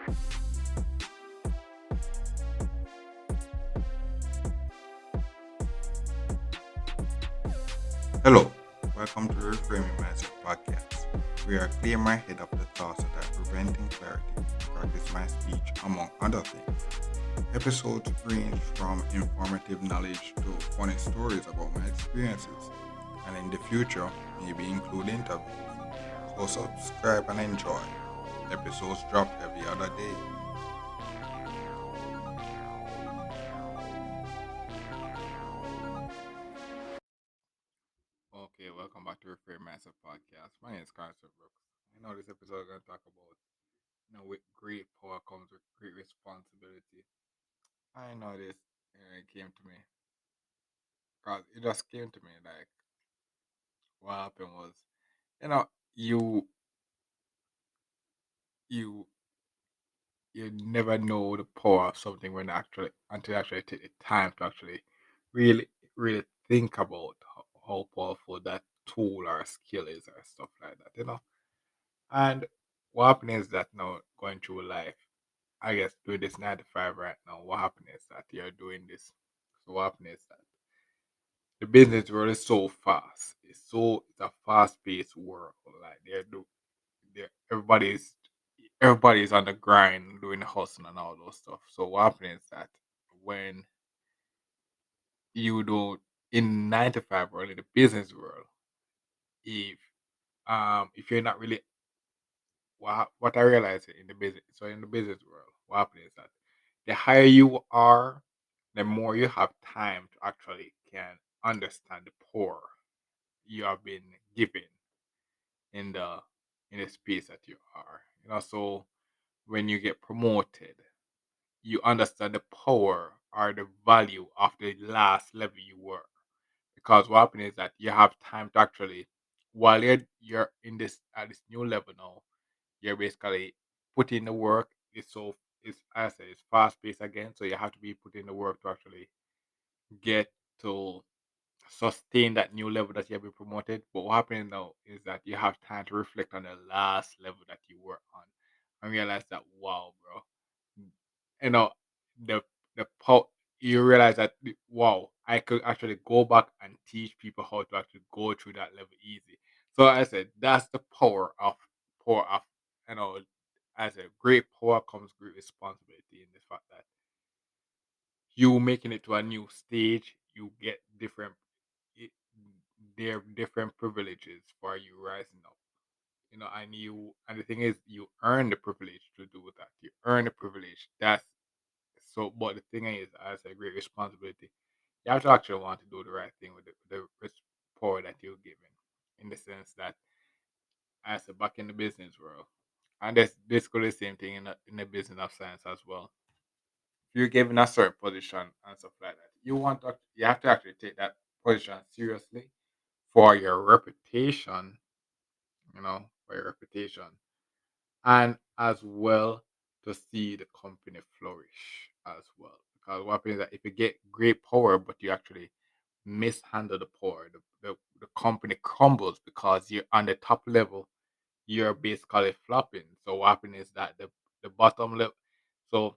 Hello, welcome to the Reframing Mindset podcast. We are clear my head of the thoughts that are preventing clarity, practice my speech, among other things. Episodes range from informative knowledge to funny stories about my experiences, and in the future, maybe include interviews. So subscribe and enjoy. Episodes drop every other day. Okay, welcome back to Reframe Massive Podcast. My name is Carson Brooks. I know this episode is going to talk about, with great power comes with great responsibility. I know this it came to me because it just came to me like what happened was, you know, you you you never know the power of something when actually until you actually take the time to actually really really think about how powerful that tool or skill is or stuff like that. And what happened is that now going through life, I guess doing this 9 to 5 right now, what happened is that you're doing this. So what happened is that the business world is so fast. It's a fast paced world. Like they're everybody's on the grind doing the hustle and all those stuff. So what happens is that when you do in 9 to 5 world in the business world, if if you're not really what I realize in the business so in the business world, what happens is that the higher you are, the more you have time to actually can understand the poor you have been given in the space that you are. So when you get promoted, you understand the power or the value of the last level you were. Because what happens is that you have time to actually, while you're in this at this new level now, you're basically putting the work. It's as I said, it's fast paced again, so you have to be putting the work to actually get to sustain that new level that you have been promoted. But what happens now is that you have time to reflect on the last level that you were on and realize that wow, bro, you know the you realize that wow, I could actually go back and teach people how to actually go through that level easy. So I said that's the power of you know as a great power comes great responsibility in the fact that you making it to a new stage, you get different it, there are different privileges for you rising up. And the thing is you earn the privilege to do that. You earn the privilege. That's so but the thing is as a great responsibility, you have to actually want to do the right thing with the power that you're given. In the sense that as a back in the business world. And that's basically the same thing in the business of science as well. If you're given a certain position and stuff like that, you have to actually take that position seriously for your reputation, for your reputation, and as well to see the company flourish as well. Because what happens is that if you get great power, but you actually mishandle the power, the company crumbles because you're on the top level, you're basically flopping. So what happens is that the bottom level, so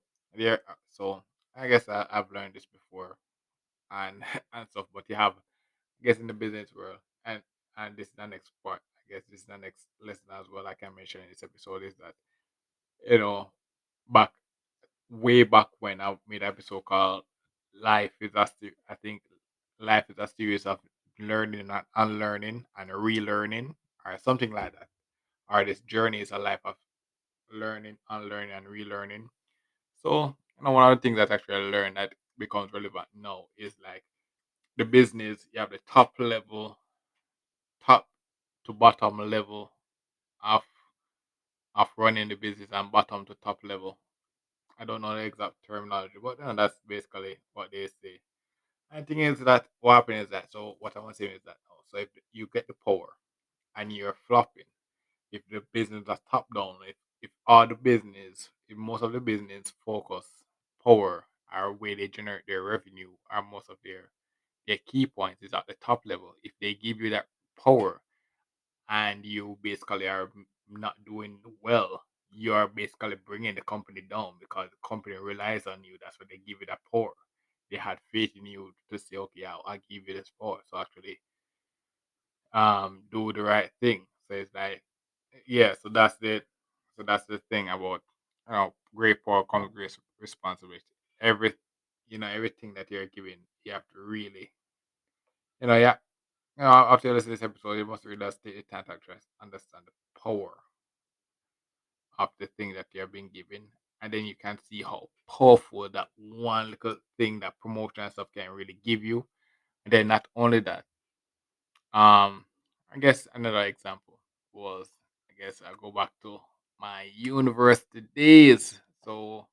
so I guess I've learned this before and and stuff, but you have I guess in the business world and this is the next part. I guess this is the next lesson as well. Like I mentioned in this episode, is that you know back way back when I made an episode called "Life is I think life is a series of learning and unlearning and relearning, or something like that. Or this journey is a life of learning, unlearning, and relearning. So, one of the things that actually I learned that becomes relevant now is like the business. You have the top to bottom level of running the business, and bottom to top level. I don't know the exact terminology, but that's basically what they say. And the thing is that what happens is that so what I want to say is that so if you get the power and you're flopping, if the business is top down, if all the business, if most of the business focus power are where they generate their revenue or most of their key points is at the top level. If they give you that power and you basically are not doing well, you're basically bringing the company down because the company relies on you. That's why they give you that power. They had faith in you to say, okay, I'll give you this power. So actually, do the right thing. So it's like, yeah. So that's the thing about great power comes great responsibility. Every everything that you're given, you have to really yeah. After you listen to this episode, you must really just take the time to actually understand the power of the thing that you're being given, and then you can see how powerful that one little thing that promotion and stuff can really give you. And then not only that, I guess another example was, I guess I go back to my university days. So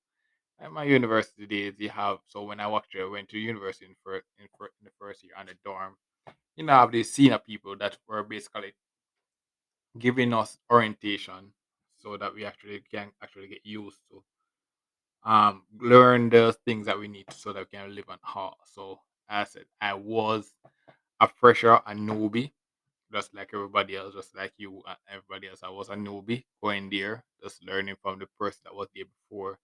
at my university days, you have so when went to university in the first year on the dorm, have these senior people that were basically giving us orientation so that we actually can actually get used to learn the things that we need so that we can live on how. So as I said, I was a fresher, a newbie, just like everybody else, just like you and everybody else. I was a newbie going there, just learning from the person that was there before.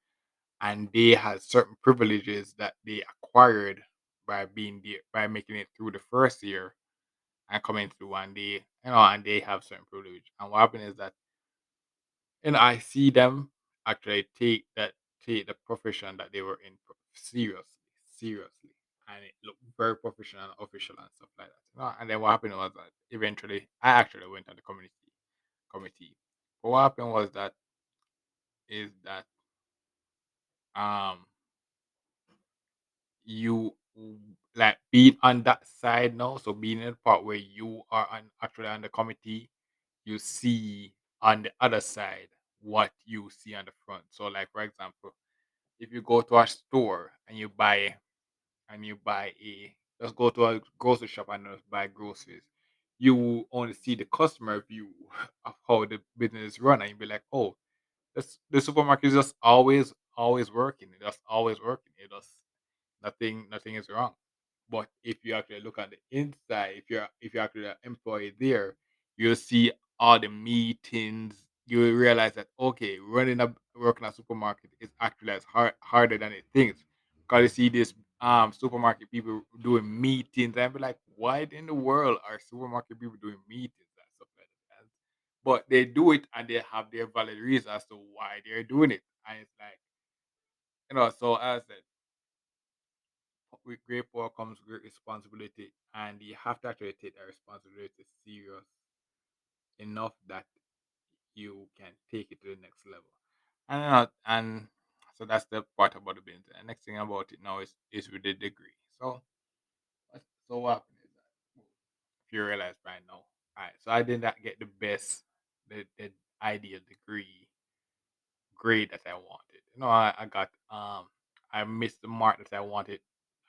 And they had certain privileges that they acquired by being there, by making it through the first year and coming through, and and they have certain privilege. And what happened is that, I see them actually take the profession that they were in seriously, and it looked very professional and official and stuff like that. And then what happened was that eventually I actually went on the committee. But what happened was that is that um you like being on that side now, so being in the part where you are actually on the committee, you see on the other side what you see on the front. So like for example, if you go to a store and you buy a just go to a grocery shop and just buy groceries, you only see the customer view of how the business is run, and you be like, oh, the supermarket is just always working. It's just always working. It just nothing is wrong. But if you actually look at the inside, if you're actually an employee there, you'll see all the meetings. You will realize that okay, working a supermarket is actually as harder than it thinks. Because you see this supermarket people doing meetings and be like, why in the world are supermarket people doing meetings and stuff like that? But they do it and they have their valid reasons as to why they're doing it. And it's like, so as I said, with great power comes great responsibility, and you have to actually take that responsibility serious enough that you can take it to the next level. And so that's the part about the business. The next thing about it now is with the degree. So what happened is that if you realize right now, all right, so I did not get the ideal degree grade that I wanted. I got I missed the mark that I wanted.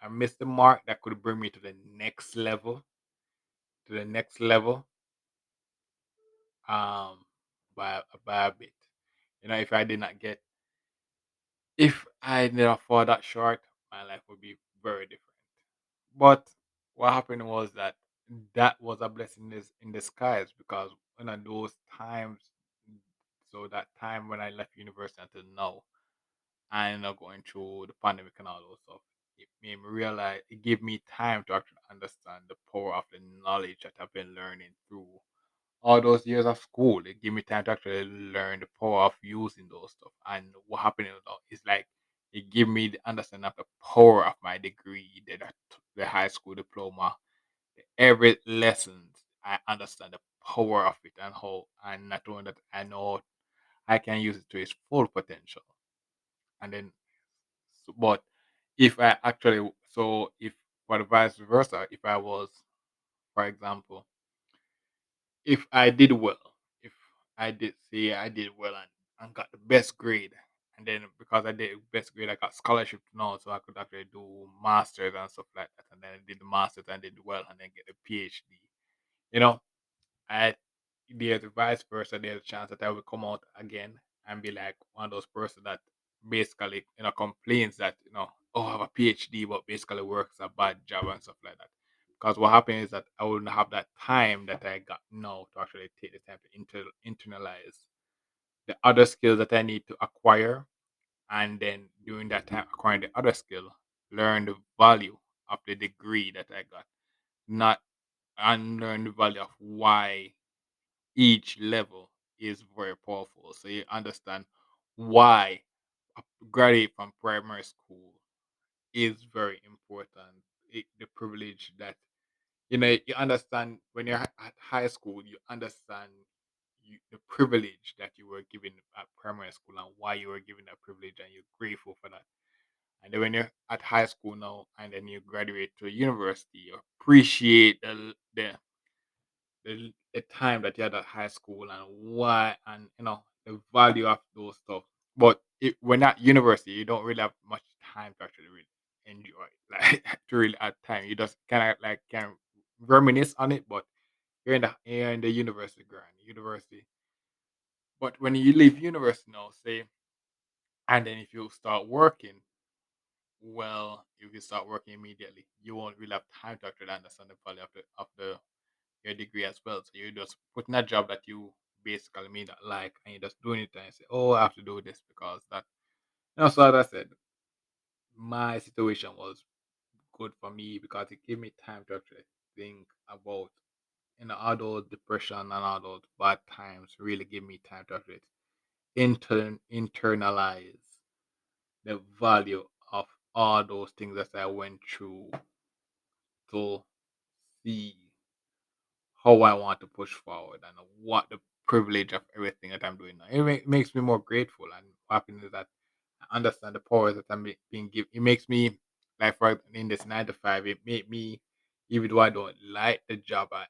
I missed the mark that could bring me to the next level, to the next level, um, by a bit. If I did not get, if I did not fall that short, my life would be very different. But what happened was that that was a blessing in disguise because those times, so that time when I left university until now, and going through the pandemic and all those stuff, it made me realize, it gave me time to actually understand the power of the knowledge that I've been learning through all those years of school. It gave me time to actually learn the power of using those stuff. And what happened is like it gave me the understanding of the power of my degree, the high school diploma, every lessons. I understand the power of it and how, and not only that, I know I can use it to its full potential. And then, but if I actually, so if for the vice versa, if I was, for example, if I did well, if I did say I did well and got the best grade, and then because I did best grade, I got scholarship now, so I could actually do masters and stuff like that. And then I did the masters and did well, and then get a PhD. You know, I there's the vice versa. There's a chance that I will come out again and be like one of those person that basically complains that oh, I have a PhD but basically works a bad job and stuff like that. Because what happens is that I wouldn't have that time that I got now to actually take the time to internalize the other skills that I need to acquire, and then during that time acquiring the other skill, learn the value of the degree that I got, not and learn the value of why each level is very powerful. So you understand why a graduate from primary school is very important. The privilege that you understand when you're at high school, you understand the privilege that you were given at primary school and why you were given that privilege, and you're grateful for that. And then when you're at high school now, and then you graduate to a university, you appreciate the time that you had at high school and why, and the value of those stuff. But when at university, you don't really have much time to actually really enjoy it. Like to really have time. You just kind of like can reminisce on it, but you're in the university grind, university. But when you leave university now, say, and then if you start working, well, if you start working immediately, you won't really have time to actually understand the value of the your degree as well. So you just put in a job that you basically may not like, and you're just doing it and you say, "Oh, I have to do this because that." So as I said, my situation was good for me because it gave me time to actually think about all those depression and all those bad times. Really give me time to actually internalize the value of all those things that I went through to see how I want to push forward and what the privilege of everything that I'm doing now. It makes me more grateful, and happy is that I understand the powers that being given. It makes me like for in this 9 to 5. It made me, even though I don't like the job, I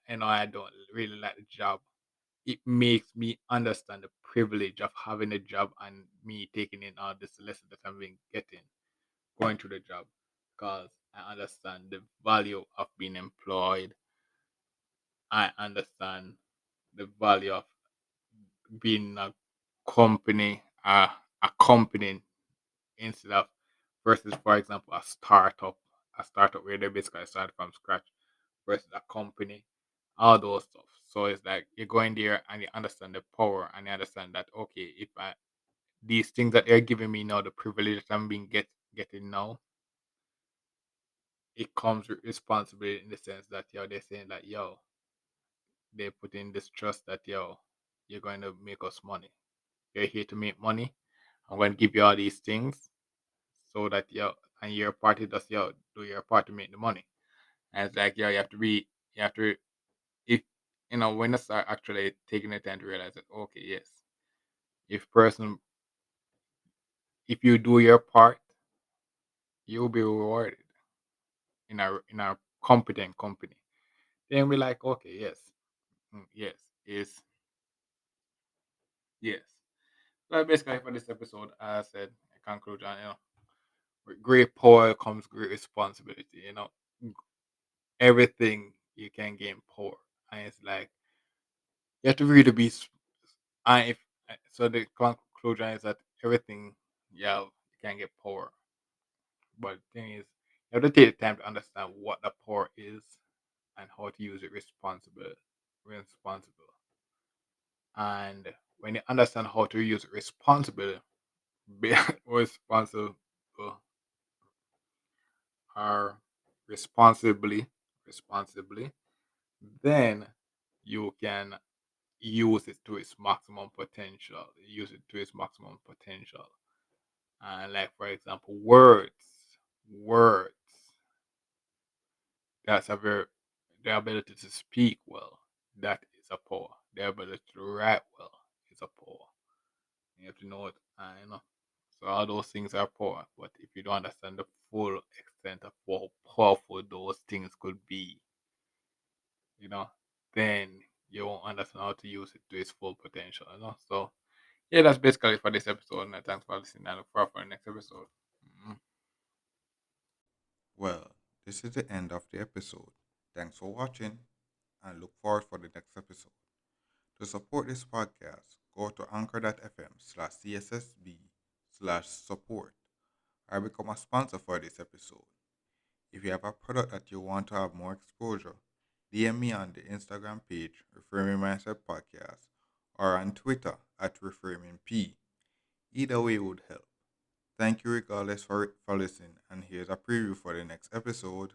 don't really like the job. It makes me understand the privilege of having a job and me taking in all this lesson that I'm being getting going through the job, because I understand the value of being employed. I understand the value of being a company instead of versus, for example, a startup where they basically start from scratch versus a company, all those stuff. So it's like you go in there and you understand the power and you understand that okay, if these things that they're giving me now, the privilege that I'm getting now, it comes with responsibility in the sense that they're saying that they put in this trust that you're going to make us money. You're here to make money. I'm going to give you all these things so that and your party does do your part to make the money. And it's like you have to if when you start actually taking the time to realize that okay, yes, if person if you do your part, you'll be rewarded in a competent company. Then we're like, okay, yes, yes, yes. So basically for this episode, as I said, a conclusion, with great power comes great responsibility. Everything you can gain power, and it's like you have to really be. And if so, the conclusion is that everything, you can get power, but the thing is, you have to take the time to understand what the power is and how to use it responsible. And when you understand how to use it be responsible or responsibly, then you can use it to its maximum potential. Use it to its maximum potential. And like for example, words. That's a very the ability to speak well. That is a power. The ability to write well is a power. You have to know it. So all those things are power. But if you don't understand the full extent of how powerful those things could be, you know, then you won't understand how to use it to its full potential. So yeah, that's basically for this episode. And thanks for listening. I look forward for the next episode. Mhm. Well, this is the end of the episode. Thanks for watching and look forward for the next episode. To support this podcast, go to anchor.fm/cssb/support or become a sponsor for this episode. If you have a product that you want to have more exposure, DM me on the Instagram page, Reframing Mindset Podcast, or on Twitter at ReframingP. Either way would help. Thank you regardless for listening, and here's a preview for the next episode.